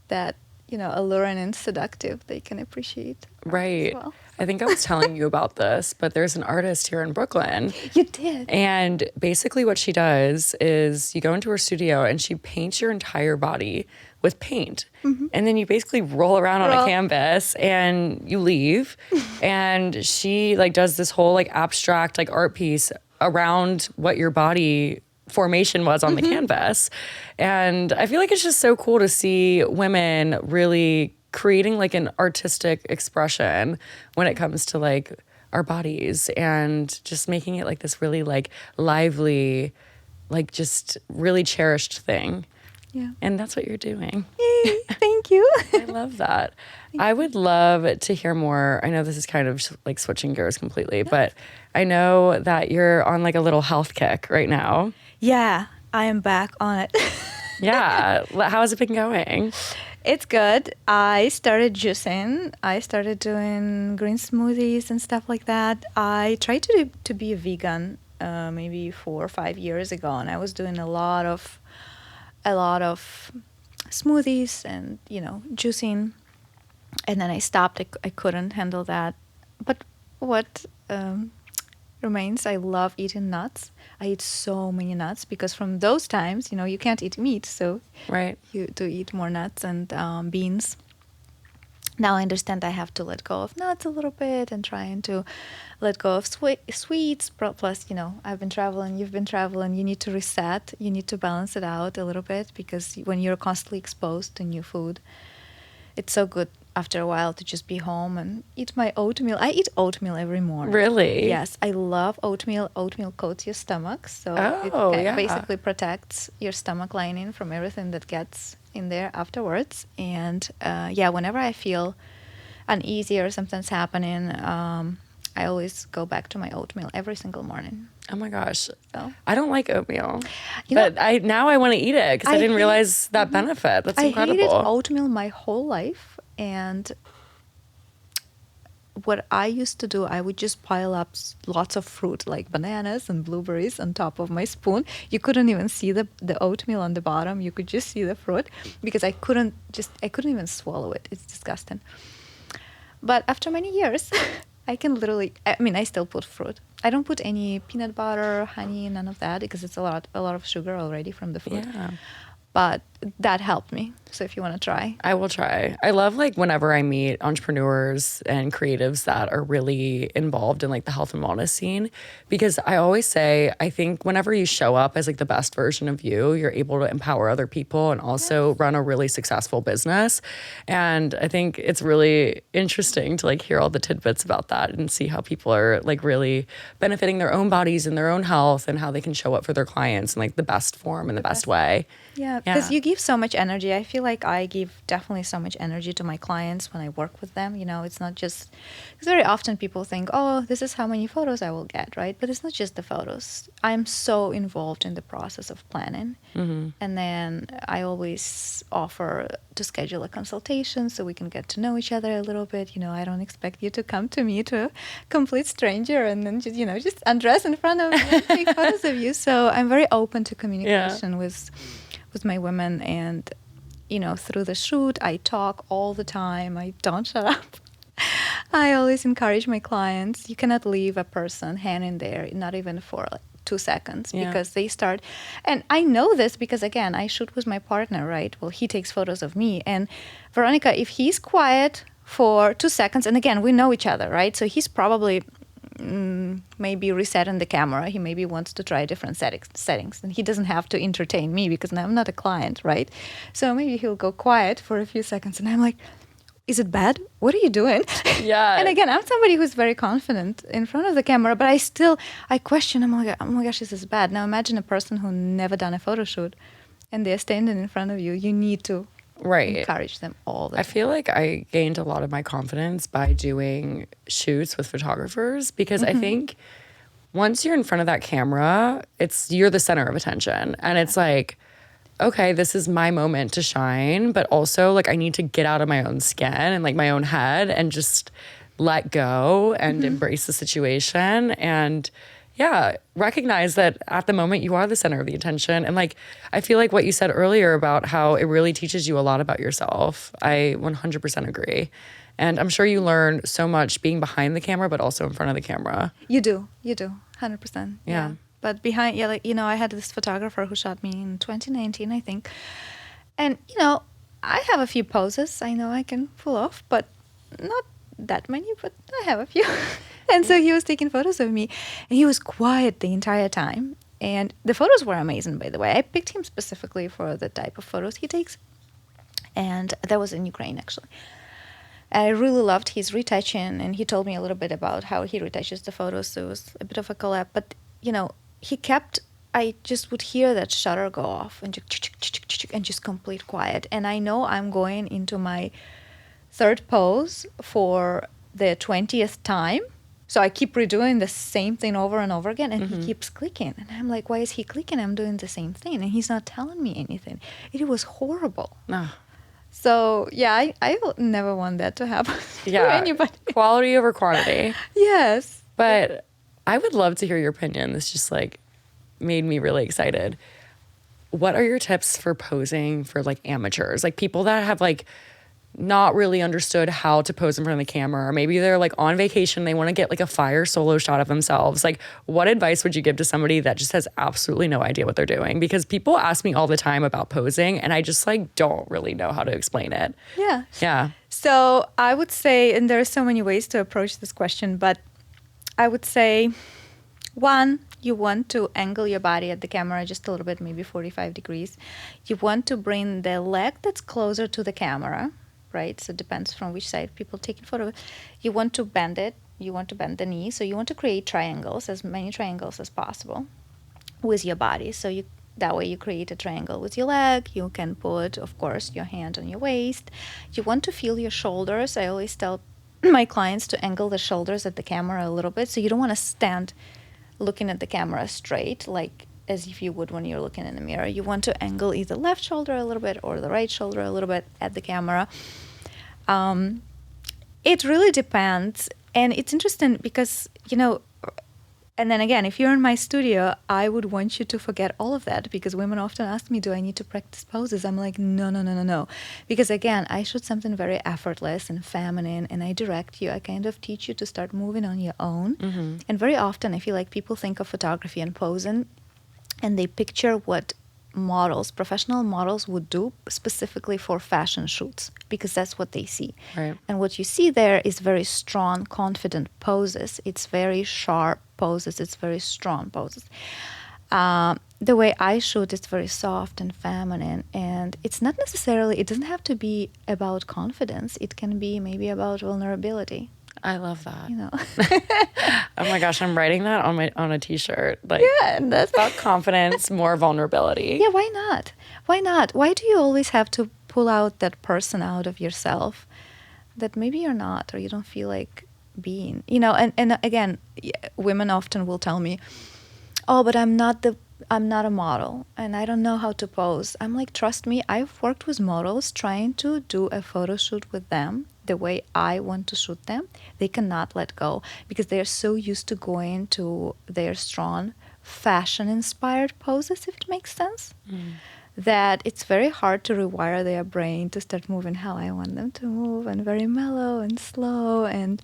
that, alluring and seductive. They can appreciate right as well. I think I was telling you about this, but there's an artist here in Brooklyn. You did. And basically what she does is you go into her studio and she paints your entire body with paint. Mm-hmm. And then you basically roll around on a canvas and you leave. And she does this whole abstract art piece around what your body formation was on the canvas. And I feel like it's just so cool to see women really creating an artistic expression when it comes to our bodies, and just making it this really lively, just really cherished thing. Yeah. And that's what you're doing. Yay, thank you. I love that. I would love to hear more. I know this is kind of switching gears completely, but I know that you're on a little health kick right now. Yeah, I am back on it. Yeah. How has it been going? It's good. I started juicing. I started doing green smoothies and stuff like that. I tried to be a vegan maybe 4 or 5 years ago, and I was doing a lot of smoothies and, juicing. And then I stopped. I couldn't handle that. But what remains, I love eating nuts. I eat so many nuts because from those times, you can't eat meat. So you do eat more nuts and beans. Now I understand I have to let go of nuts a little bit and trying to let go of sweets. Plus, I've been traveling, you've been traveling. You need to reset. You need to balance it out a little bit because when you're constantly exposed to new food, it's so good after a while to just be home and eat my oatmeal. I eat oatmeal every morning. Really? Yes, I love oatmeal. Oatmeal coats your stomach, so it basically protects your stomach lining from everything that gets in there afterwards. And whenever I feel uneasy or something's happening, I always go back to my oatmeal every single morning. Oh my gosh. So, I don't like oatmeal. But now I want to eat it because I didn't realize that benefit. That's incredible. I hated oatmeal my whole life. And what I used to do, I would just pile up lots of fruit like bananas and blueberries on top of my spoon. You couldn't even see the oatmeal on the bottom. You could just see the fruit because I couldn't even swallow it. It's disgusting. But after many years, I can I still put fruit. I don't put any peanut butter, honey, none of that because it's a lot of sugar already from the fruit. Yeah. But that helped me. So if you want to try. I will try. I love whenever I meet entrepreneurs and creatives that are really involved in the health and wellness scene, because I always say, I think whenever you show up as the best version of you, you're able to empower other people and also run a really successful business. And I think it's really interesting to hear all the tidbits about that and see how people are really benefiting their own bodies and their own health and how they can show up for their clients in the best form and the best way. Yeah, because you give so much energy. I feel like I give definitely so much energy to my clients when I work with them. It's not just, because very often people think, oh, this is how many photos I will get, right? But it's not just the photos. I'm so involved in the process of planning. Mm-hmm. And then I always offer to schedule a consultation so we can get to know each other a little bit. I don't expect you to come to me, to a complete stranger, and then just undress in front of me and take photos of you. So I'm very open to communication with my women, and through the shoot I talk all the time. I don't shut up. I always encourage my clients, you cannot leave a person hanging there, not even for 2 seconds, because they start, and I know this because again I shoot with my partner, right? Well, he takes photos of me, and Veronica, if he's quiet for 2 seconds, and again we know each other, right? So he's probably maybe resetting the camera. He maybe wants to try different settings, and he doesn't have to entertain me because I'm not a client, right? So maybe he'll go quiet for a few seconds, and I'm like, is it bad? What are you doing? Yeah. And again, I'm somebody who's very confident in front of the camera, but I question, I'm like, oh my gosh, this is bad. Now imagine a person who never done a photo shoot and they're standing in front of you. You need to encourage them all the time. I feel like I gained a lot of my confidence by doing shoots with photographers because I think once you're in front of that camera, you're the center of attention. And it's okay, this is my moment to shine, but also I need to get out of my own skin and my own head and just let go and embrace the situation and recognize that at the moment you are the center of the attention. And I feel like what you said earlier about how it really teaches you a lot about yourself. I 100% agree. And I'm sure you learn so much being behind the camera, but also in front of the camera. You do, 100%. Yeah. But behind, I had this photographer who shot me in 2019, I think. And, I have a few poses I know I can pull off, but not that many, but I have a few. And so he was taking photos of me, and he was quiet the entire time. And the photos were amazing, by the way. I picked him specifically for the type of photos he takes. And that was in Ukraine, actually. I really loved his retouching, and he told me a little bit about how he retouches the photos. So it was a bit of a collab. But, I just would hear that shutter go off and just complete quiet. And I know I'm going into my third pose for the 20th time. So I keep redoing the same thing over and over again, and he keeps clicking. And I'm like, why is he clicking? I'm doing the same thing, and he's not telling me anything. It was horrible. So, I will never want that to happen to anybody. Quality over quantity. Yes. But I would love to hear your opinion. This just made me really excited. what are your tips for posing for like amateurs? Like people that have like not really understood how to pose in front of the camera, or maybe they're like on vacation, they want to get like a fire solo shot of themselves. Like what advice would you give to somebody that just has absolutely no idea what they're doing? Because people ask me all the time about posing and I just like don't really know how to explain it. Yeah. Yeah. So I would say, and there are so many ways to approach this question, but I would say, one, you want to angle your body at the camera just a little bit, maybe 45 degrees. You want to bring the leg that's closer to the camera, right? So it depends from which side people take a photo. You want to bend it. You want to bend the knee. So you want to create triangles, as many triangles as possible with your body. So that way you create a triangle with your leg. You can put, of course, your hand on your waist. You want to feel your shoulders. I always tell my clients to angle the shoulders at the camera a little bit. So you don't want to stand looking at the camera straight, like as if you would when you're looking in the mirror. You want to angle either left shoulder a little bit or the right shoulder a little bit at the camera. It really depends. And it's interesting because, and then again, if you're in my studio, I would want you to forget all of that, because women often ask me, do I need to practice poses? I'm like, no. Because again, I shoot something very effortless and feminine, and I direct you. I kind of teach you to start moving on your own. Mm-hmm. And very often I feel like people think of photography and posing, and they picture what professional models would do specifically for fashion shoots, because that's what they see. Right. And what you see there is very strong, confident poses. It's very sharp poses. It's very strong poses. The way I shoot is very soft and feminine, and it's not necessarily, it doesn't have to be about confidence. It can be maybe about vulnerability. I love that. Oh my gosh, I'm writing that on a t-shirt. Like, yeah, and that's about confidence, more vulnerability. Yeah, why not? Why not? Why do you always have to pull out that person out of yourself that maybe you're not, or you don't feel like being? And again, women often will tell me, "Oh, but I'm not a model and I don't know how to pose." I'm like, trust me, I've worked with models trying to do a photo shoot with them the way I want to shoot them. They cannot let go because they are so used to going to their strong fashion-inspired poses, if it makes sense, that it's very hard to rewire their brain to start moving how I want them to move, and very mellow and slow and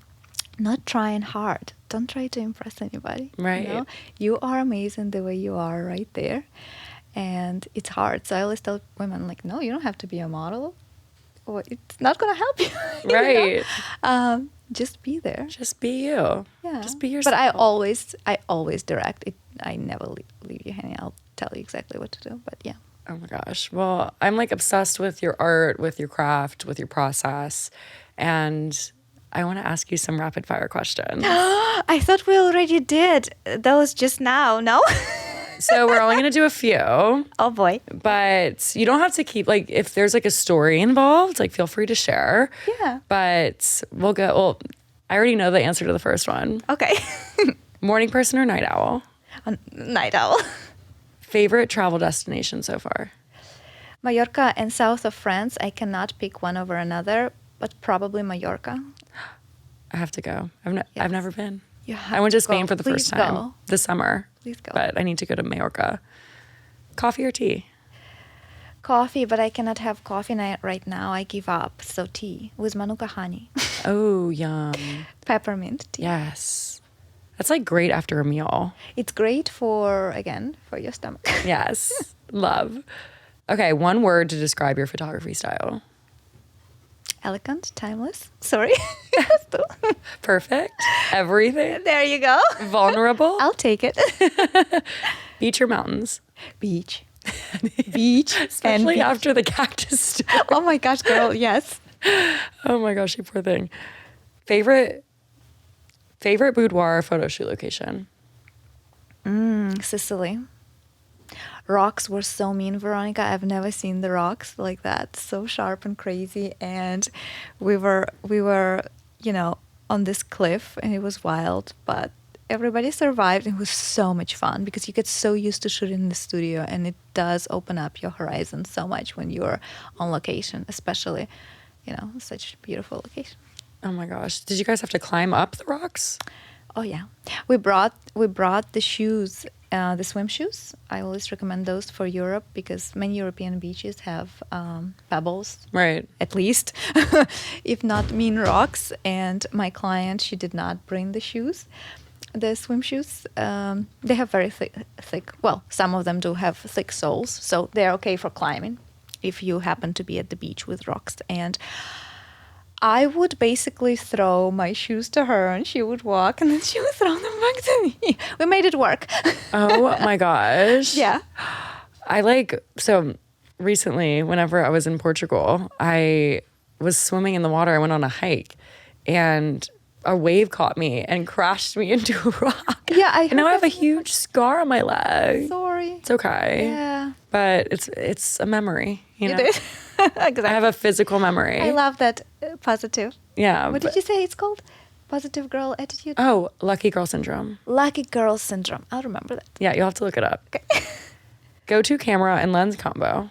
not trying hard. Don't try to impress anybody. Right. You are amazing the way you are right there. And it's hard. So I always tell women, like, no, you don't have to be a model. Well, it's not going to help you. Right. Just be there. Just be you. Yeah. Just be yourself. But I always direct it. I never leave you hanging. I'll tell you exactly what to do. But yeah. Oh my gosh. Well, I'm like obsessed with your art, with your craft, with your process. And I want to ask you some rapid fire questions. I thought we already did. That was just now. No? So we're only going to do a few. Oh boy. But you don't have to keep, like, if there's like a story involved, like, feel free to share. Yeah. But I already know the answer to the first one. Okay. Morning person or night owl? Night owl. Favorite travel destination so far? Mallorca and south of France. I cannot pick one over another, but probably Mallorca. I have to go. I've never been. I went to Spain for the first time this summer. Please go. But I need to go to Mallorca. Coffee or tea? Coffee, but I cannot have coffee right now. I give up. So tea with Manuka honey. Oh, yum. Peppermint tea. Yes. That's like great after a meal. It's great for your stomach. Yes. Love. Okay, one word to describe your photography style. Elegant, timeless. Sorry. Perfect. Everything. There you go. Vulnerable. I'll take it. Beach or mountains? Beach. Beach. Especially after the cactus story. Oh my gosh, girl, yes. Oh my gosh, you poor thing. Favorite boudoir photo shoot location? Sicily. Rocks were so mean, Veronica. I've never seen the rocks like that. So sharp and crazy. And we were, on this cliff, and it was wild, but everybody survived. It was so much fun because you get so used to shooting in the studio, and it does open up your horizon so much when you're on location, especially, such a beautiful location. Oh my gosh. Did you guys have to climb up the rocks? Oh yeah, we brought the shoes, the swim shoes. I always recommend those for Europe because many European beaches have pebbles, right? At least, if not mean rocks. And my client, she did not bring the shoes, the swim shoes. They have very thick. Well, some of them do have thick soles, so they're okay for climbing if you happen to be at the beach with rocks. And I would basically throw my shoes to her and she would walk and then she would throw them back to me. We made it work. Oh my gosh. Yeah. So recently, whenever I was in Portugal, I was swimming in the water. I went on a hike and a wave caught me and crashed me into a rock. Yeah, and now I have a huge scar on my leg. Sorry. It's okay. Yeah. But it's a memory, you know? It is. Exactly. I have a physical memory. I love that positive. Yeah. What did you say it's called? Positive girl attitude? Oh, lucky girl syndrome. Lucky girl syndrome. I'll remember that. Yeah, you'll have to look it up. Okay. Go-to camera and lens combo.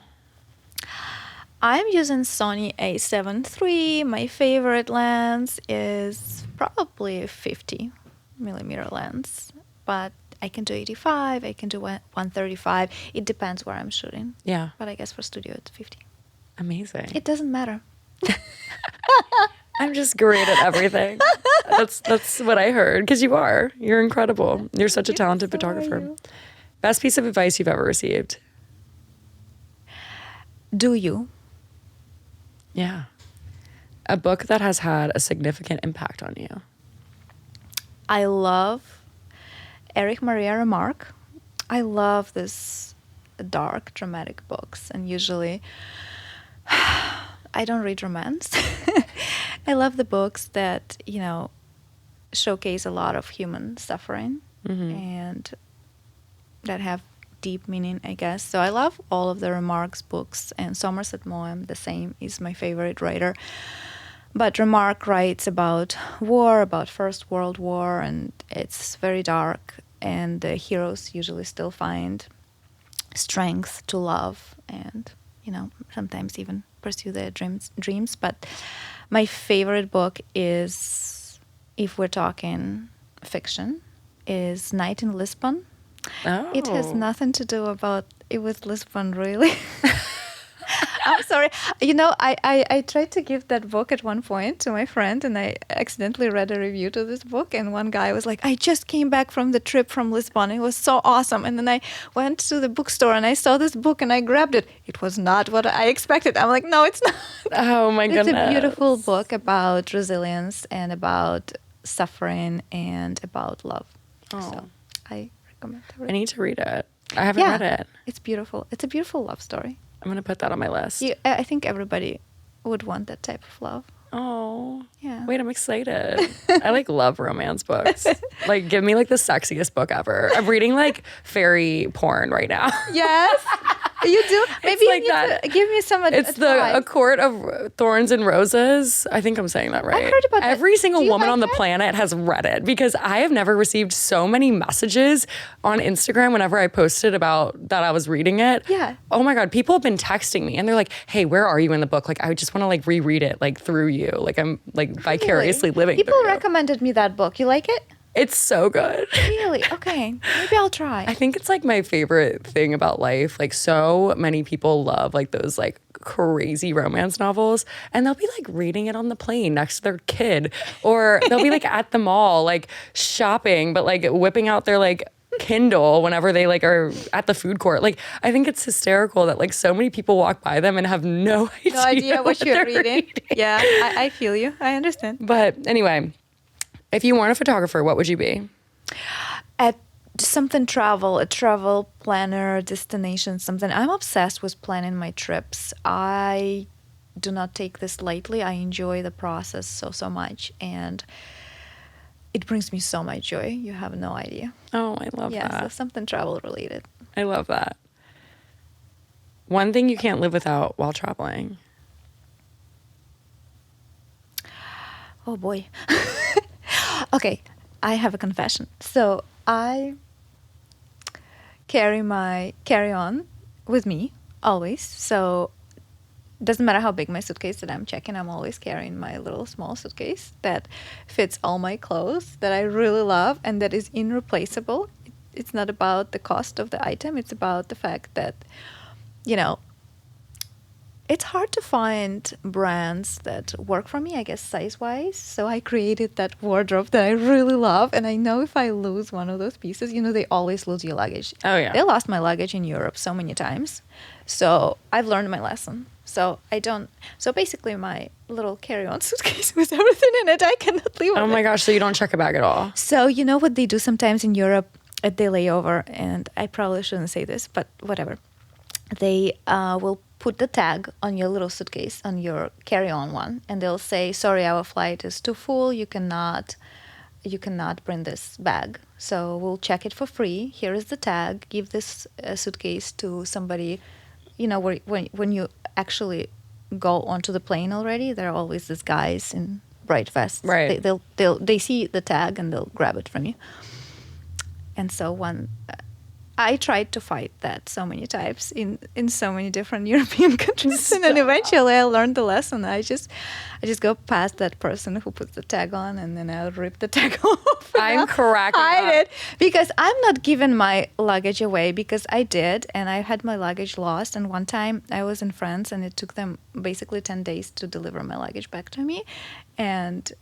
I'm using Sony a7 III. My favorite lens is probably a 50 millimeter lens, but I can do 85, I can do 135. It depends where I'm shooting. Yeah. But I guess for studio it's 50. Amazing. It doesn't matter. I'm just great at everything. That's what I heard, because you're incredible. You're such a talented photographer. Best piece of advice you've ever received? Do you? Yeah. A book that has had a significant impact on you. I love Erich Maria Remarque. I love this dark, dramatic books, and usually I don't read romance. I love the books that, showcase a lot of human suffering and that have deep meaning, I guess. So I love all of the Remarque's books, and Somerset Maugham, the same, is my favorite writer. But Remarque writes about war, about First World War, and it's very dark, and the heroes usually still find strength to love and, sometimes even pursue their dreams. But my favorite book is, if we're talking fiction, is Night in Lisbon. Oh. It has nothing to do with Lisbon, really. I'm sorry. I tried to give that book at one point to my friend, and I accidentally read a review to this book, and one guy was like, I just came back from the trip from Lisbon. It was so awesome. And then I went to the bookstore, and I saw this book, and I grabbed it. It was not what I expected. I'm like, no, it's not. Oh, my goodness. It's a beautiful book about resilience and about suffering and about love. Oh. So I recommend it. I need to read it. I haven't read it. It's beautiful. It's a beautiful love story. I'm going to put that on my list. I think everybody would want that type of love. Oh. Yeah. Wait, I'm excited. I love romance books. Give me the sexiest book ever. I'm reading fairy porn right now. Yes. You do? Maybe you need to give me some advice. It's A Court of Thorns and Roses. I think I'm saying that right. I've heard about Every single woman on the it? planet has read it, because I have never received so many messages on Instagram whenever I posted about that I was reading it. Yeah. Oh my God. People have been texting me and they're like, hey, where are you in the book? I just want to reread it through you. I'm vicariously living People through you. recommended me that book. You like it? It's so good. Really? Okay. Maybe I'll try. I think it's my favorite thing about life. So many people love those crazy romance novels, and they'll be reading it on the plane next to their kid, or they'll be at the mall shopping, but whipping out their Kindle whenever they are at the food court. I think it's hysterical that so many people walk by them and have no idea what you're reading. Yeah, I feel you. I understand. But anyway, if you weren't a photographer, what would you be? A travel planner, destination, something. I'm obsessed with planning my trips. I do not take this lightly. I enjoy the process so much, and it brings me so much joy. You have no idea. Oh, I love that. Yeah, so something travel related. I love that. One thing you can't live without while traveling. Oh boy. Okay, I have a confession. So I carry my carry-on with me always. So doesn't matter how big my suitcase that I'm checking, I'm always carrying my little small suitcase that fits all my clothes that I really love and that is irreplaceable. It's not about the cost of the item. It's about the fact that, you know, it's hard to find brands that work for me, I guess, size-wise. So I created that wardrobe that I really love. And I know if I lose one of those pieces, you know, they always lose your luggage. Oh, yeah. They lost my luggage in Europe so many times. So I've learned my lesson. So basically my little carry-on suitcase with everything in it, I cannot leave it. Oh my gosh, so you don't check a bag at all? So you know what they do sometimes in Europe at the layover, and I probably shouldn't say this, but whatever. They will put the tag on your little suitcase, on your carry-on one, and they'll say, sorry, our flight is too full. You cannot bring this bag. So we'll check it for free. Here is the tag. Give this suitcase to somebody. You know, when you actually go onto the plane already, there are always these guys in bright vests. Right. They see the tag and they'll grab it from you. And so I tried to fight that so many times in so many different European countries, and then eventually I learned the lesson. I just go past that person who puts the tag on, and then I'll rip the tag off. I'm cracking up. Hide it because I'm not giving my luggage away, because I did, and I had my luggage lost. And one time I was in France, and it took them basically 10 days to deliver my luggage back to me. And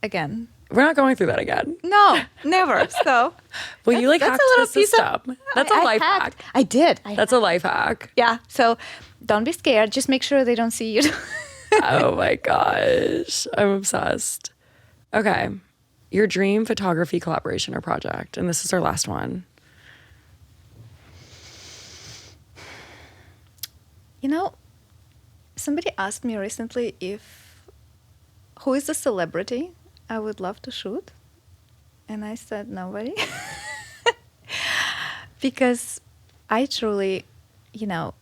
again, we're not going through that again. No, never. So, well, you hacked the system. That's a life hack. I did. That's a life hack. Yeah. So, don't be scared. Just make sure they don't see you. Oh my gosh, I'm obsessed. Okay, your dream photography collaboration or project, and this is our last one. You know, somebody asked me recently who is the celebrity I would love to shoot, and I said nobody. Because I truly, you know,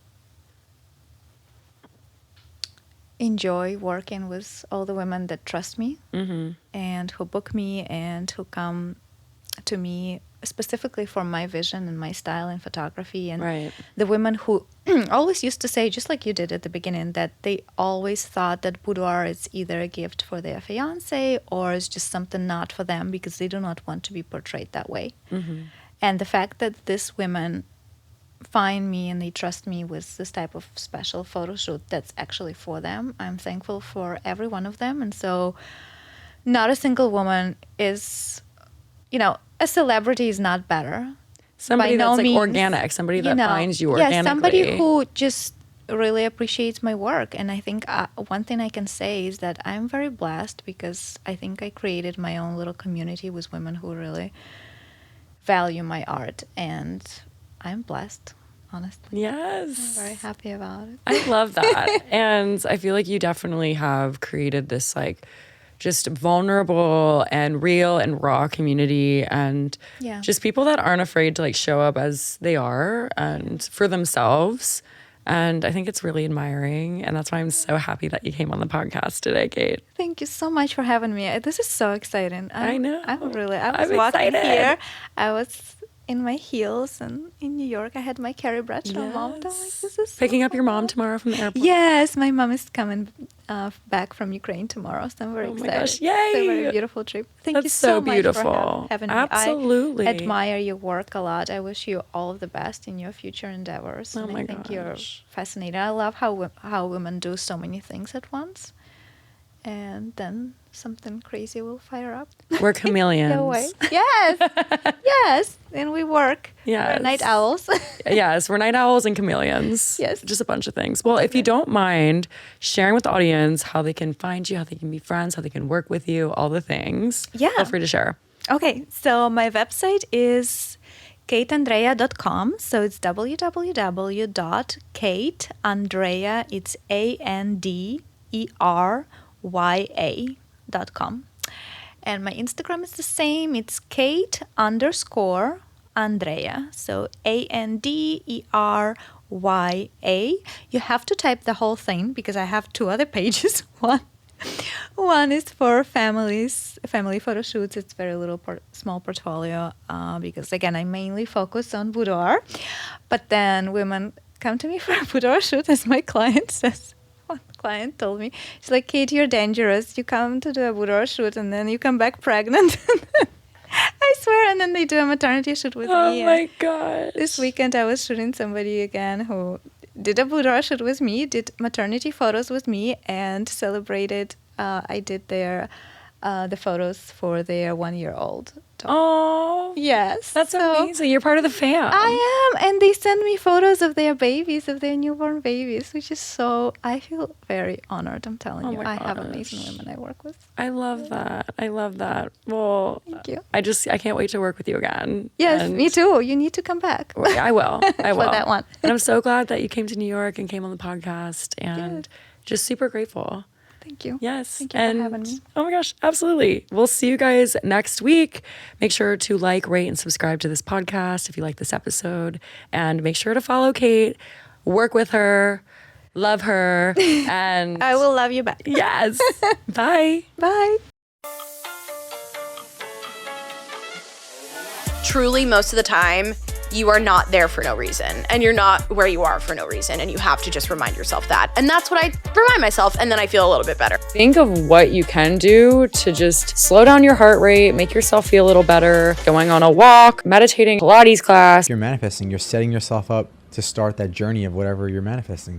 enjoy working with all the women that trust me and who book me and who come to me specifically for my vision and my style in photography. And the women who always used to say, just like you did at the beginning, that they always thought that boudoir is either a gift for their fiancé or is just something not for them because they do not want to be portrayed that way. And the fact that these women find me and they trust me with this type of special photo shoot that's actually for them, I'm thankful for every one of them. And so not a single woman is, you know, a celebrity is not better. Somebody that's like organic, somebody that finds you organically. Yeah, somebody who just really appreciates my work. And I think one thing I can say is that I'm very blessed because I think I created my own little community with women who really value my art. And I'm blessed, honestly. Yes. I'm very happy about it. I love that. And I feel like you definitely have created this like just vulnerable and real and raw community and just people that aren't afraid to like show up as they are and for themselves. And I think it's really admiring. And that's why I'm so happy that you came on the podcast today, Kate. Thank you so much for having me. This is so exciting. I know. I was walking here. I was in my heels and in New York. I had my Carrie Bradshaw mom. I'm like, this is picking up your mom tomorrow from the airport. Yes, my mom is coming back from Ukraine tomorrow, so I'm very excited. My gosh, yay! It's a very beautiful trip. Thank you so much for having me. Absolutely. I admire your work a lot. I wish you all of the best in your future endeavors. Oh my I think you're fascinating. I love how women do so many things at once. And then something crazy will fire up. We're chameleons. No way. Yes. Yes. And we work. Yes. We're night owls. Yes. We're night owls and chameleons. Yes. Just a bunch of things. Well, if you don't mind sharing with the audience how they can find you, how they can be friends, how they can work with you, all the things. Yeah. Feel free to share. Okay. So my website is kateandreya.com. So it's www.kateandreya. It's ANDERYA.com. And my Instagram is the same. It's Kate_Andreya. So ANDERYA. You have to type the whole thing because I have two other pages. One is for family photo shoots. It's very little small portfolio because again I mainly focus on boudoir. But then women come to me for a boudoir shoot, as my client says. client told me, she's like, Kate, you're dangerous. You come to do a boudoir shoot and then you come back pregnant. I swear. And then they do a maternity shoot with me. Oh my gosh. This weekend I was shooting somebody again who did a boudoir shoot with me, did maternity photos with me, and celebrated. I did the photos for their 1-year-old. Oh, yes. That's amazing. You're part of the fam. I am. And they send me photos of their babies, of their newborn babies, which is I feel very honored. I'm telling you. I have amazing women I work with. I love that. I love that. Well, thank you. I can't wait to work with you again. Yes, me too. You need to come back. I will. I will. For that one. And I'm so glad that you came to New York and came on the podcast, and just super grateful. Thank you. Yes. Thank you for having me. Oh my gosh, absolutely. We'll see you guys next week. Make sure to like, rate, and subscribe to this podcast if you like this episode. And make sure to follow Kate, work with her, love her, and I will love you back. Yes. Bye. Bye. Truly, most of the time, you are not there for no reason, and you're not where you are for no reason, and you have to just remind yourself that. And that's what I remind myself, and then I feel a little bit better. Think of what you can do to just slow down your heart rate, make yourself feel a little better, going on a walk, meditating, Pilates class. You're manifesting, you're setting yourself up to start that journey of whatever you're manifesting.